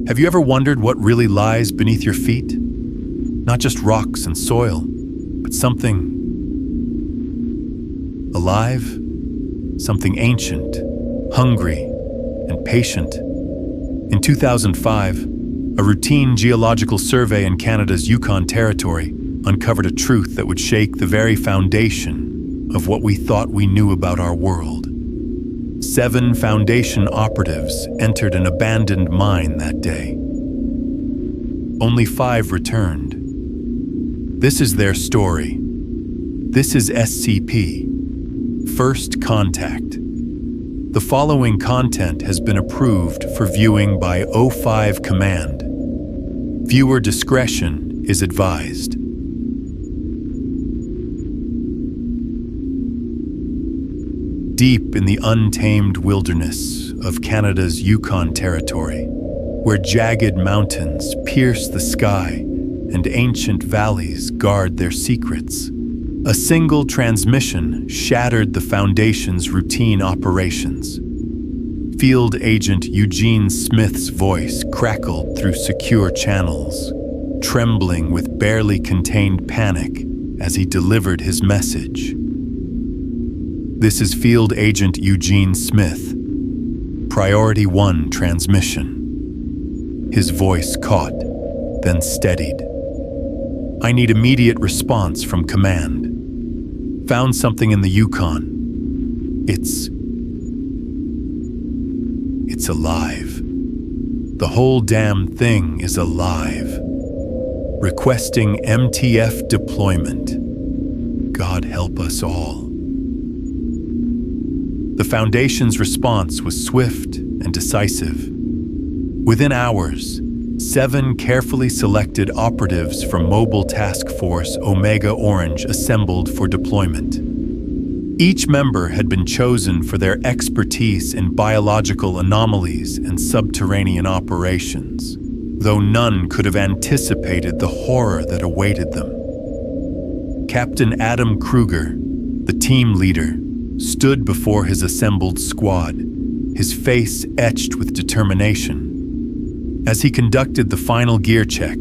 Have you ever wondered what really lies beneath your feet? Not just rocks and soil, but something alive, something ancient, hungry, and patient. In 2005, a routine geological survey in Canada's Yukon territory uncovered a truth that would shake the very foundation of what we thought we knew about our world. 7 Foundation operatives entered an abandoned mine that day. Only 5 returned. This is their story. This is SCP, First Contact. The following content has been approved for viewing by O5 Command. Viewer discretion is advised. Deep in the untamed wilderness of Canada's Yukon territory, where jagged mountains pierce the sky and ancient valleys guard their secrets, a single transmission shattered the Foundation's routine operations. Field Agent Eugene Smith's voice crackled through secure channels, trembling with barely contained panic as he delivered his message. This is Field Agent Eugene Smith. Priority 1 transmission. His voice caught, then steadied. I need immediate response from command. Found something in the Yukon. It's alive. The whole damn thing is alive. Requesting MTF deployment. God help us all. The Foundation's response was swift and decisive. Within hours, 7 carefully selected operatives from Mobile Task Force Omega Orange assembled for deployment. Each member had been chosen for their expertise in biological anomalies and subterranean operations, though none could have anticipated the horror that awaited them. Captain Adam Kruger, the team leader, stood before his assembled squad, his face etched with determination. As he conducted the final gear check,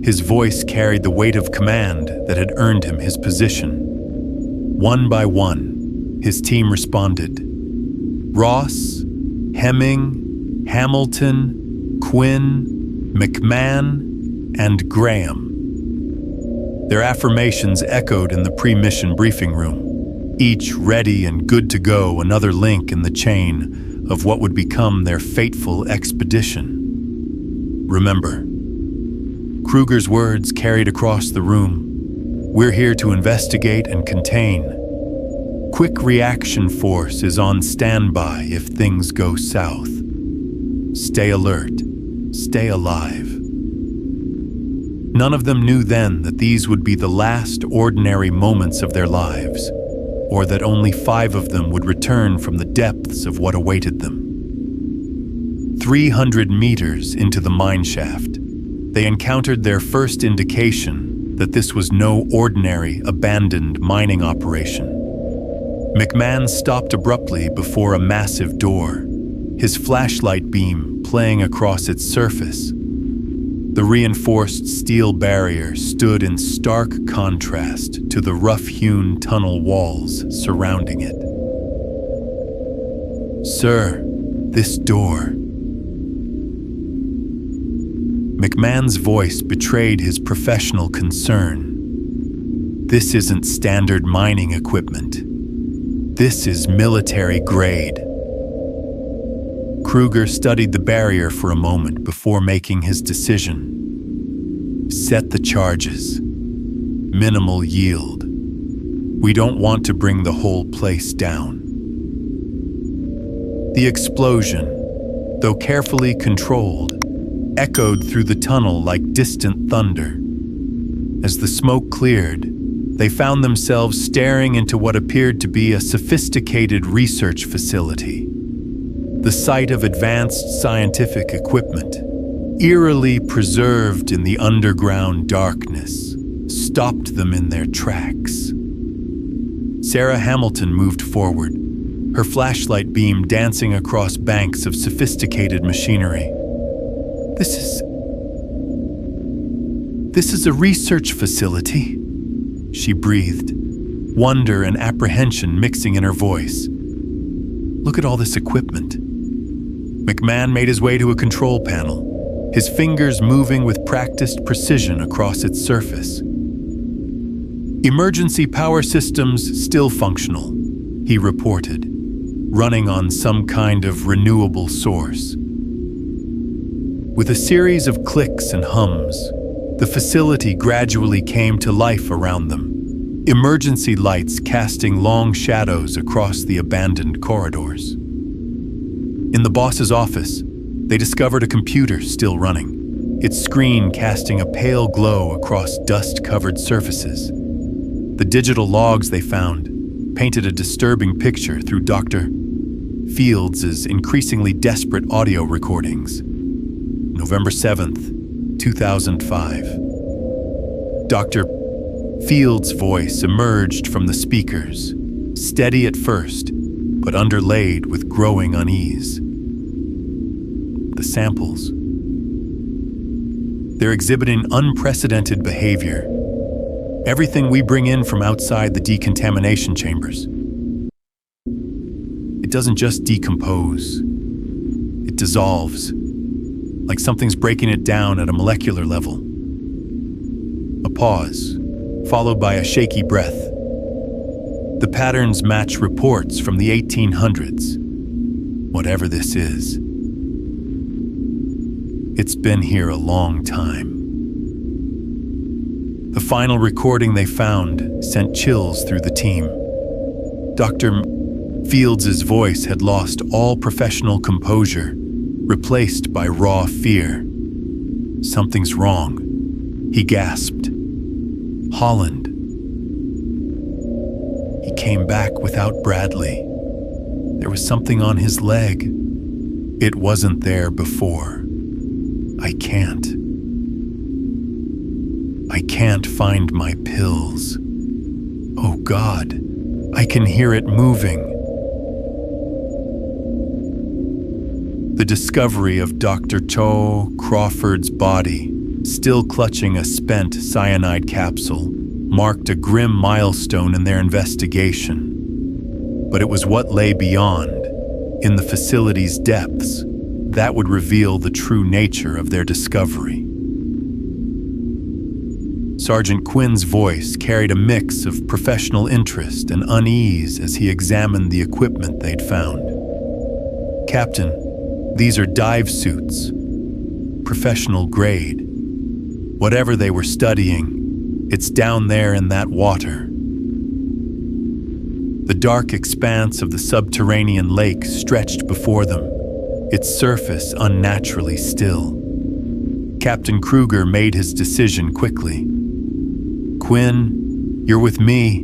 his voice carried the weight of command that had earned him his position. One by one, his team responded. Ross, Hemming, Hamilton, Quinn, McMahon, and Graham. Their affirmations echoed in the pre-mission briefing room, each ready and good to go, another link in the chain of what would become their fateful expedition. Remember, Kruger's words carried across the room. We're here to investigate and contain. Quick reaction force is on standby if things go south. Stay alert. Stay alive. None of them knew then that these would be the last ordinary moments of their lives, or that only 5 of them would return from the depths of what awaited them. 300 meters into the mine shaft, they encountered their first indication that this was no ordinary abandoned mining operation. McMahon stopped abruptly before a massive door, his flashlight beam playing across its surface. The reinforced steel barrier stood in stark contrast to the rough-hewn tunnel walls surrounding it. Sir, this door. McMahon's voice betrayed his professional concern. This isn't standard mining equipment. This is military grade. Kruger studied the barrier for a moment before making his decision. Set the charges. Minimal yield. We don't want to bring the whole place down. The explosion, though carefully controlled, echoed through the tunnel like distant thunder. As the smoke cleared, they found themselves staring into what appeared to be a sophisticated research facility. The site of advanced scientific equipment, eerily preserved in the underground darkness, stopped them in their tracks. Sarah Hamilton moved forward, her flashlight beam dancing across banks of sophisticated machinery. This is a research facility," she breathed, wonder and apprehension mixing in her voice. "Look at all this equipment." McMahon made his way to a control panel, his fingers moving with practiced precision across its surface. "Emergency power systems still functional," he reported, running on some kind of renewable source. With a series of clicks and hums, the facility gradually came to life around them, emergency lights casting long shadows across the abandoned corridors. In the boss's office, they discovered a computer still running, its screen casting a pale glow across dust-covered surfaces. The digital logs they found painted a disturbing picture through Dr. Fields' increasingly desperate audio recordings. November 7th, 2005. Dr. Fields' voice emerged from the speakers, steady at first, but underlaid with growing unease. The samples. They're exhibiting unprecedented behavior. Everything we bring in from outside the decontamination chambers. It doesn't just decompose. It dissolves, like something's breaking it down at a molecular level. A pause, followed by a shaky breath. The patterns match reports from the 1800s. Whatever this is, it's been here a long time. The final recording they found sent chills through the team. Dr. Fields' voice had lost all professional composure, replaced by raw fear. "Something's wrong," he gasped. "Holland." He came back without Bradley. There was something on his leg. It wasn't there before. I can't find my pills. Oh God, I can hear it moving. The discovery of Dr. Cho Crawford's body, still clutching a spent cyanide capsule, marked a grim milestone in their investigation. But it was what lay beyond, in the facility's depths, that would reveal the true nature of their discovery. Sergeant Quinn's voice carried a mix of professional interest and unease as he examined the equipment they'd found. "Captain, these are dive suits, professional grade. Whatever they were studying, it's down there in that water." The dark expanse of the subterranean lake stretched before them, its surface unnaturally still. Captain Kruger made his decision quickly. "Quinn, you're with me.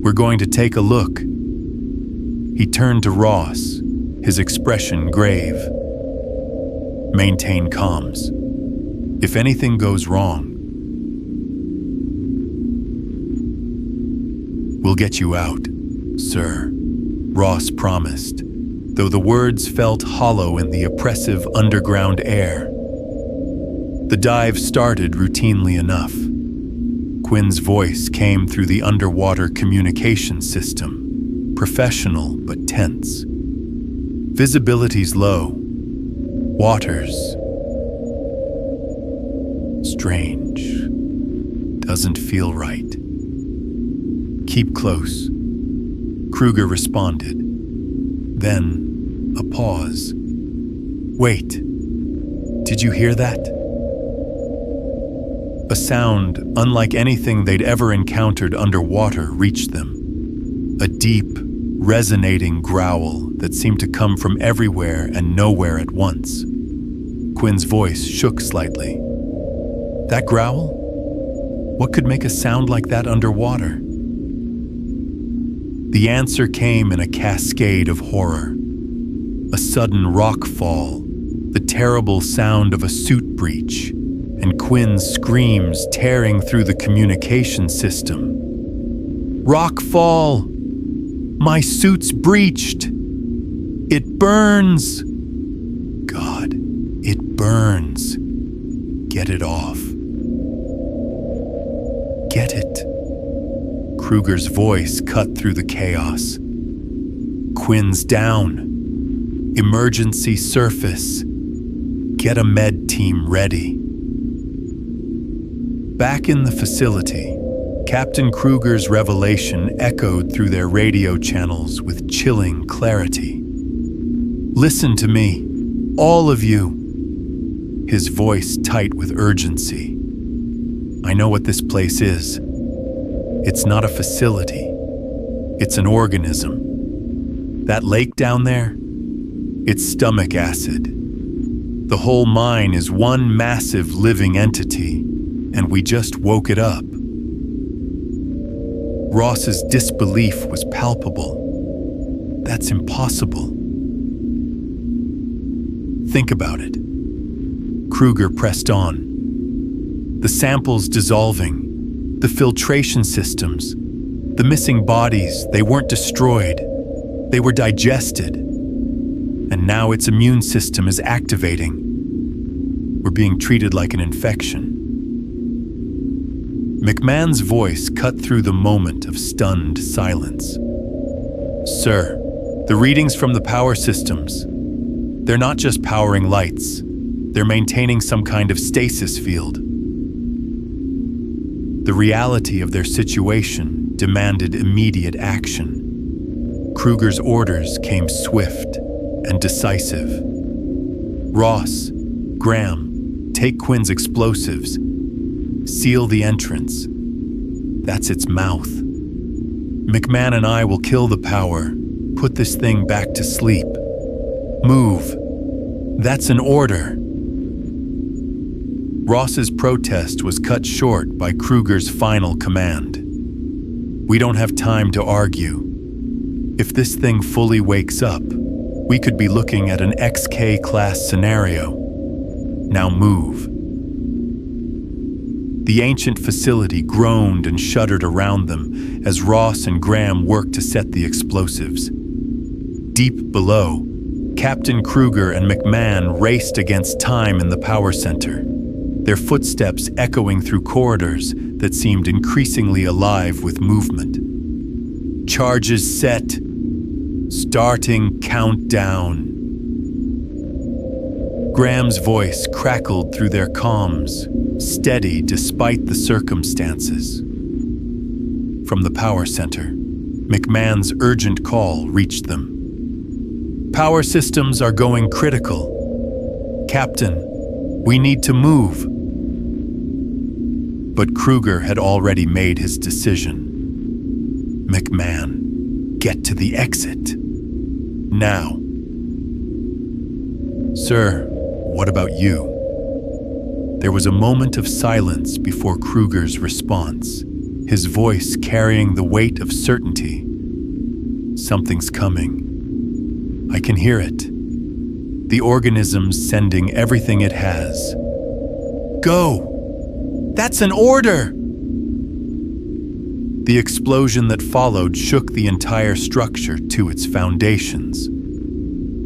We're going to take a look." He turned to Ross, his expression grave. "Maintain comms. If anything goes wrong, we'll get you out, sir," Ross promised, though the words felt hollow in the oppressive underground air. The dive started routinely enough. Quinn's voice came through the underwater communication system, professional but tense. "Visibility's low. Waters. Strange. Doesn't feel right. Keep close," Kruger responded. Then, a pause. "Wait. Did you hear that?" A sound unlike anything they'd ever encountered underwater reached them. A deep, resonating growl that seemed to come from everywhere and nowhere at once. Quinn's voice shook slightly. "That growl? What could make a sound like that underwater?" The answer came in a cascade of horror. A sudden rock fall, the terrible sound of a suit breach, and Quinn's screams tearing through the communication system. "Rock fall! My suit's breached! It burns! God, it burns. Get it off. Get it. Kruger's voice cut through the chaos. Quinn's down. Emergency surface. Get a med team ready. Back in the facility, Captain Kruger's revelation echoed through their radio channels with chilling clarity. Listen to me, all of you. His voice tight with urgency. I know what this place is. It's not a facility. It's an organism. That lake down there? It's stomach acid. The whole mine is one massive living entity, and we just woke it up. Ross's disbelief was palpable. That's impossible. Think about it. Kruger pressed on. The samples dissolving, the filtration systems, the missing bodies, they weren't destroyed. They were digested. And now its immune system is activating. We're being treated like an infection. McMahon's voice cut through the moment of stunned silence. Sir, the readings from the power systems, they're not just powering lights. They're maintaining some kind of stasis field. The reality of their situation demanded immediate action. Kruger's orders came swift and decisive. Ross, Graham, take Quinn's explosives. Seal the entrance. That's its mouth. McMahon and I will kill the power, put this thing back to sleep. Move. That's an order. Ross's protest was cut short by Kruger's final command. We don't have time to argue. If this thing fully wakes up, we could be looking at an XK-class scenario. Now move. The ancient facility groaned and shuddered around them as Ross and Graham worked to set the explosives. Deep below, Captain Kruger and McMahon raced against time in the power center, their footsteps echoing through corridors that seemed increasingly alive with movement. Charges set. Starting countdown. Graham's voice crackled through their comms, steady despite the circumstances. From the power center, McMahon's urgent call reached them. Power systems are going critical. Captain, we need to move. But Kruger had already made his decision. McMahon, get to the exit. Now. Sir, what about you? There was a moment of silence before Kruger's response, his voice carrying the weight of certainty. Something's coming. I can hear it. The organism's sending everything it has. Go! That's an order! The explosion that followed shook the entire structure to its foundations.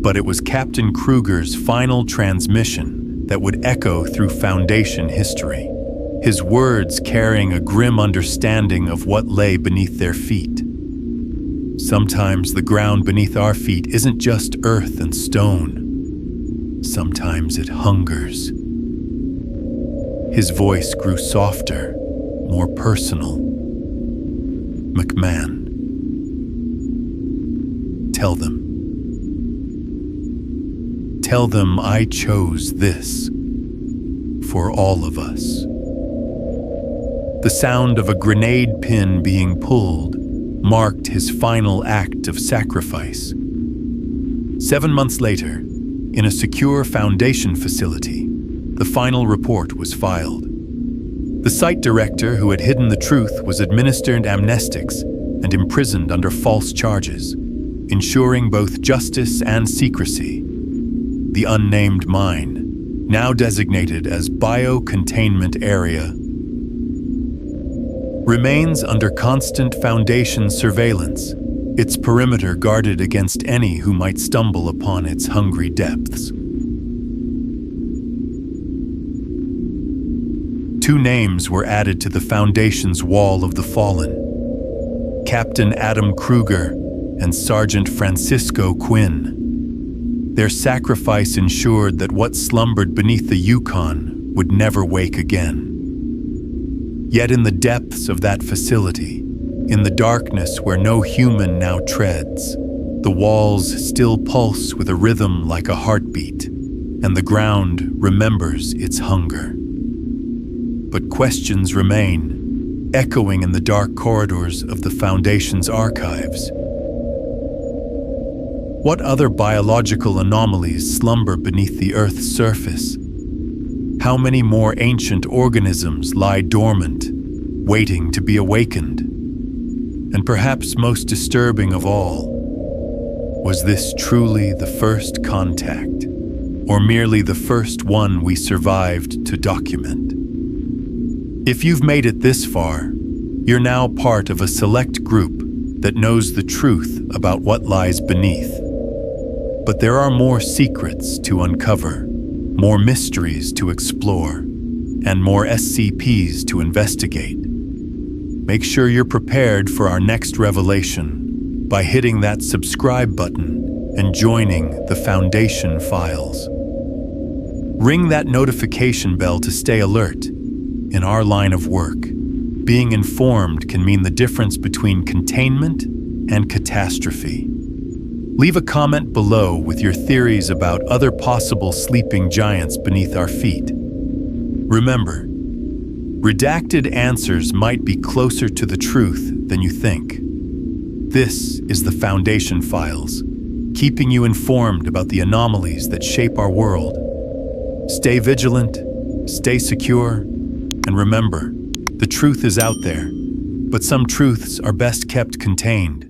But it was Captain Kruger's final transmission that would echo through Foundation history, his words carrying a grim understanding of what lay beneath their feet. Sometimes the ground beneath our feet isn't just earth and stone. Sometimes it hungers. His voice grew softer, more personal. McMahon, tell them. Tell them I chose this for all of us. The sound of a grenade pin being pulled marked his final act of sacrifice. 7 months later, in a secure Foundation facility, the final report was filed. The site director who had hidden the truth was administered amnestics and imprisoned under false charges, ensuring both justice and secrecy. The unnamed mine, now designated as Biocontainment Area, remains under constant Foundation surveillance, its perimeter guarded against any who might stumble upon its hungry depths. 2 names were added to the Foundation's Wall of the Fallen: Captain Adam Kruger and Sergeant Francisco Quinn. Their sacrifice ensured that what slumbered beneath the Yukon would never wake again. Yet in the depths of that facility, in the darkness where no human now treads, the walls still pulse with a rhythm like a heartbeat, and the ground remembers its hunger. But questions remain, echoing in the dark corridors of the Foundation's archives. What other biological anomalies slumber beneath the Earth's surface? How many more ancient organisms lie dormant, waiting to be awakened? And perhaps most disturbing of all, was this truly the first contact, or merely the first one we survived to document? If you've made it this far, you're now part of a select group that knows the truth about what lies beneath. But there are more secrets to uncover, more mysteries to explore, and more SCPs to investigate. Make sure you're prepared for our next revelation by hitting that subscribe button and joining the Foundation Files. Ring that notification bell to stay alert. In our line of work, being informed can mean the difference between containment and catastrophe. Leave a comment below with your theories about other possible sleeping giants beneath our feet. Remember, redacted answers might be closer to the truth than you think. This is the Foundation Files, keeping you informed about the anomalies that shape our world. Stay vigilant, stay secure, and remember, the truth is out there, but some truths are best kept contained.